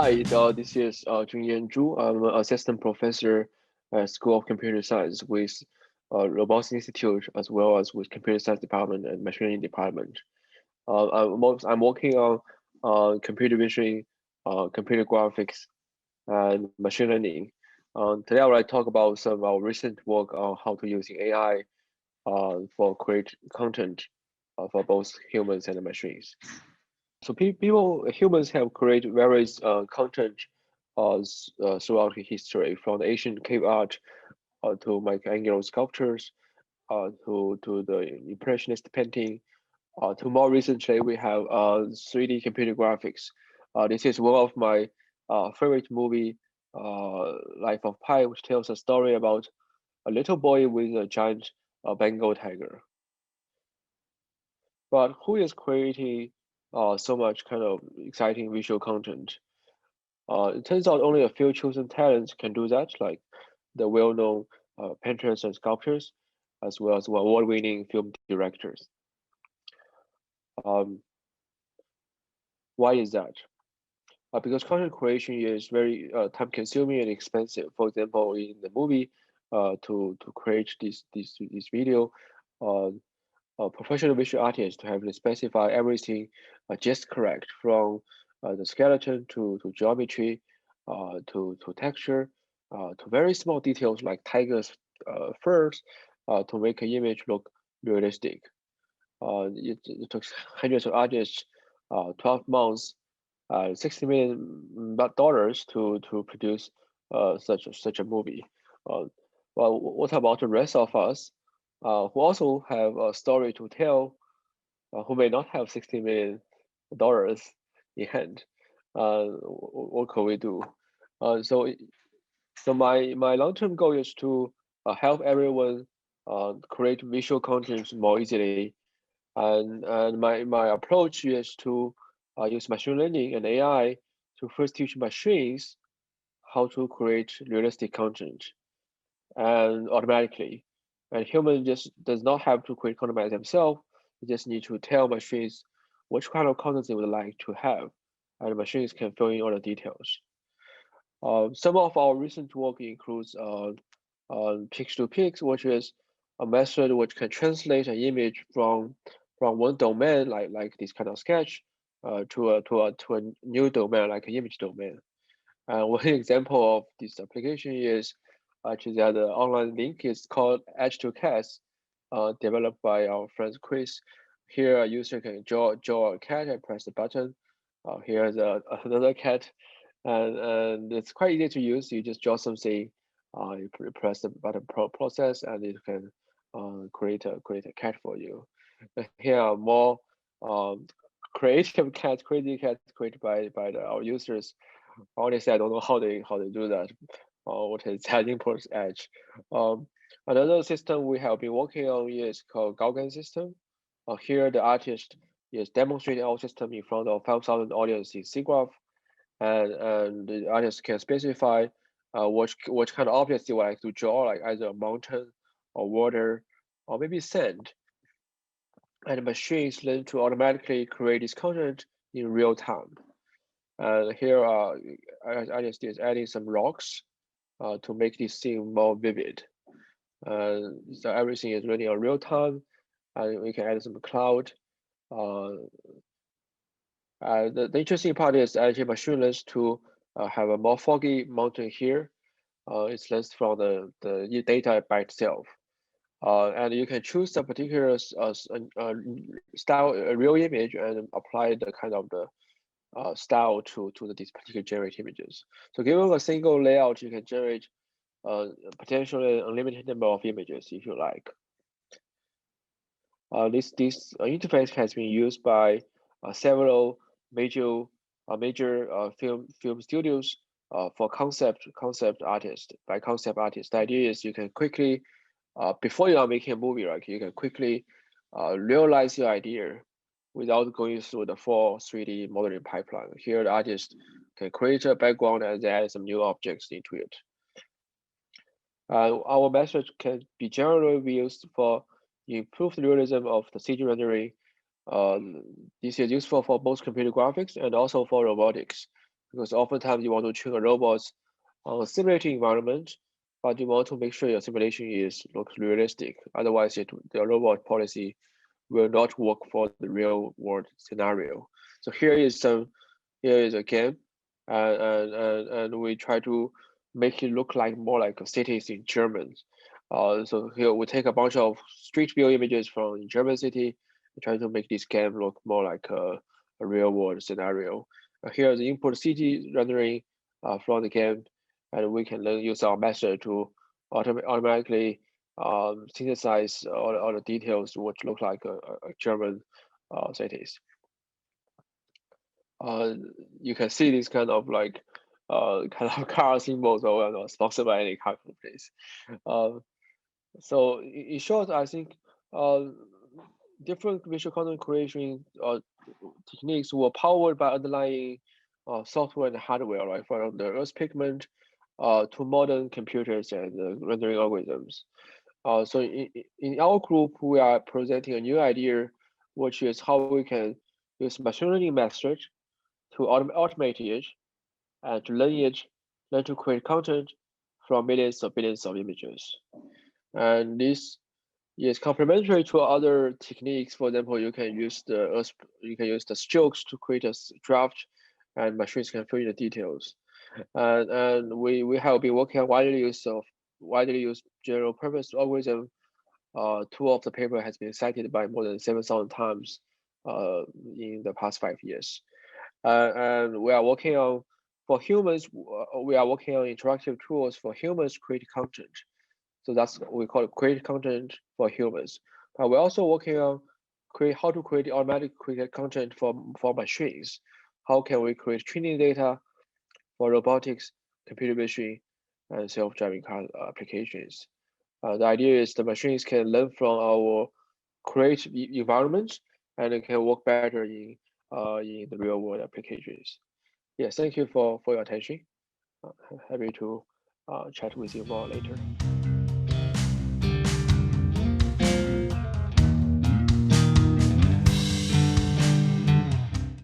Hi, this is Jun-Yan Zhu. I'm an assistant professor at School of Computer Science with Robotics Institute, as well as with Computer Science Department and Machine Learning Department. I'm working on computer vision, computer graphics, and machine learning. Today, I would like to talk about some of our recent work on how to using AI for create content for both humans and machines. So humans have created various content throughout history, from the ancient cave art to Michelangelo sculptures, to the impressionist painting, to more recently we have 3D computer graphics. This is one of my favorite movie, Life of Pi, which tells a story about a little boy with a giant Bengal tiger. But who is creating so much kind of exciting visual content? It turns out only a few chosen talents can do that, like the well-known painters and sculptors, as well as award-winning film directors. Um, why is that? Because content creation is very time-consuming and expensive. For example, in the movie, to create this video, uh, professional visual artists have to specify everything just correct, from the skeleton to geometry, to texture, to very small details like tiger's furs, to make an image look realistic. It took hundreds of artists, 12 months, $60 million to produce such a movie. Uh, well, what about the rest of us who also have a story to tell, who may not have $60 million in hand? What can we do? So my long-term goal is to help everyone create visual content more easily, and my approach is to use machine learning and AI to first teach machines how to create realistic content and automatically. And human just does not have to create content by themselves. They just need to tell machines which kind of content they would like to have, and machines can fill in all the details. Some of our recent work includes pix-to-pix, which is a method which can translate an image from one domain, like this kind of sketch, to a new domain, like an image domain. One example of this application is actually that the online link is called Edge to Cats, developed by our friend Chris. Here, a user can draw a cat and press the button. Here's another cat, and it's quite easy to use. You just draw something, you press the button process, and it can create a cat for you. Here are more um, creative cats, crazy cats created by our users. Honestly, I don't know how they do that. What is that import edge? Um, Another system we have been working on is called Gauguin system. Here, the artist is demonstrating our system in front of 5,000 audience in SIGGRAPH, and the artist can specify which kind of objects they would like to draw, like either a mountain or water or maybe sand. And machines learn to automatically create this content in real time. And here, artist is adding some rocks to make this scene more vivid. So everything is running on real time, and we can add some cloud. Uh, the interesting part is actually machine learns to have a more foggy mountain here. It's less from the data by itself. And you can choose a particular style, a real image, and apply the kind of the style to these particular generate images. So given a single layout, you can generate potentially unlimited number of images if you like. This interface has been used by several major film studios for concept artists. By concept artists, the idea is you can quickly before you are making a movie, right? You can quickly realize your idea without going through the full 3D modeling pipeline. Here, the artist can create a background and add some new objects into it. Our method can be generally used for improved realism of the CG rendering. This is useful for both computer graphics and also for robotics. because oftentimes you want to train a robot on a simulated environment, but you want to make sure your simulation looks realistic. Otherwise, the robot policy will not work for the real world scenario. So here is a game, and we try to make it look like more like cities in German. So here we take a bunch of street view images from German city and try to make this game look more like a real world scenario. Here is the input city rendering from the game, and we can then use our method to automatically synthesize all the details which look like a German cities. Uh, you can see this kind of like kind of car symbols or sponsored by any car companies. Uh, so in short, I think uh, different visual content creation techniques were powered by underlying software and hardware, right? From the Earth pigment to modern computers and rendering algorithms. So in our group, we are presenting a new idea, which is how we can use machine learning method to automate it and to learn to create content from millions of billions of images. And this is complementary to other techniques. For example, you can use the strokes to create a draft, and machines can fill in the details. And we have been working on widely used general purpose algorithm. Two of the paper has been cited by more than 7,000 times in the past 5 years. And we are working on for humans. We are working on interactive tools for humans to create content. So that's what we call it create content for humans. But we're also working on how to create automatic create content for machines. How can we create training data for robotics, computer vision, and self-driving car applications? The idea is the machines can learn from our create environments and it can work better in the real world applications. Yes, thank you for your attention. Happy to chat with you more later.